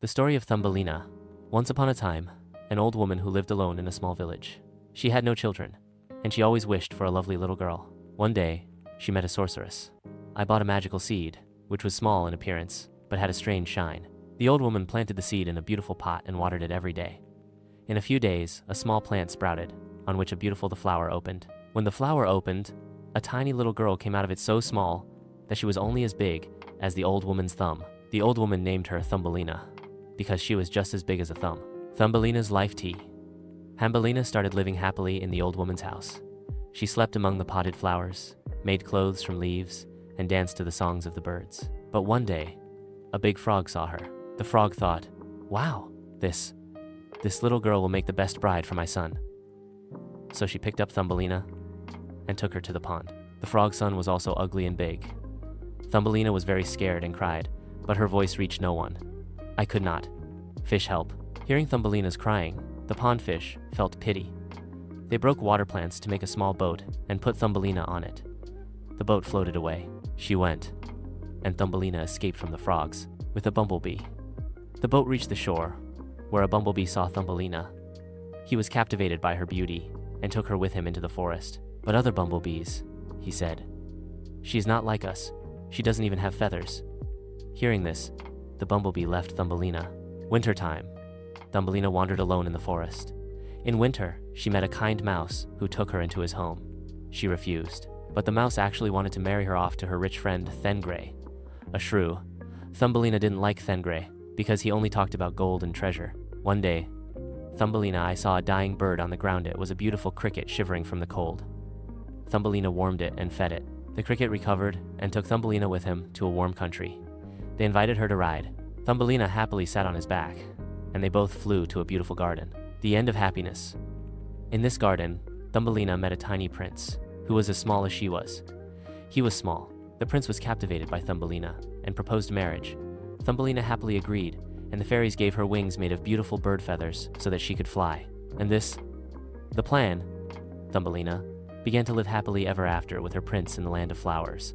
The story of Thumbelina. Once upon a time, an old woman who lived alone in a small village. She had no children, and she always wished for a lovely little girl. One day, she met a sorceress. "I bought a magical seed, which was small in appearance, but had a strange shine." The old woman planted the seed in a beautiful pot and watered it every day. In a few days, a small plant sprouted, on which a beautiful flower opened. When the flower opened, a tiny little girl came out of it so small that she was only as big as the old woman's thumb. The old woman named her Thumbelina, because she was just as big as a thumb. Thumbelina's life tea. Thumbelina started living happily in the old woman's house. She slept among the potted flowers, made clothes from leaves, and danced to the songs of the birds. But one day, a big frog saw her. The frog thought, "Wow, this little girl will make the best bride for my son." So she picked up Thumbelina and took her to the pond. The frog's son was also ugly and big. Thumbelina was very scared and cried, but her voice reached no one. "I could not. Fish, help." Hearing Thumbelina's crying, the pond fish felt pity. They broke water plants to make a small boat and put Thumbelina on it. The boat floated away. She went, and Thumbelina escaped from the frogs with a bumblebee. The boat reached the shore, where a bumblebee saw Thumbelina. He was captivated by her beauty and took her with him into the forest. "But other bumblebees," he said. "She's not like us. She doesn't even have feathers." Hearing this, the bumblebee left Thumbelina. Wintertime. Thumbelina wandered alone in the forest. In winter, she met a kind mouse who took her into his home. She refused, but the mouse actually wanted to marry her off to her rich friend Thengray, a shrew. Thumbelina didn't like Thengray because he only talked about gold and treasure. One day, Thumbelina, I saw a dying bird on the ground. It was a beautiful cricket shivering from the cold. Thumbelina warmed it and fed it. The cricket recovered and took Thumbelina with him to a warm country. They invited her to ride. Thumbelina happily sat on his back, and they both flew to a beautiful garden. The end of happiness. In this garden, Thumbelina met a tiny prince, who was as small as she was. He was small. The prince was captivated by Thumbelina and proposed marriage. Thumbelina happily agreed, and the fairies gave her wings made of beautiful bird feathers so that she could fly. And the plan, Thumbelina began to live happily ever after with her prince in the land of flowers.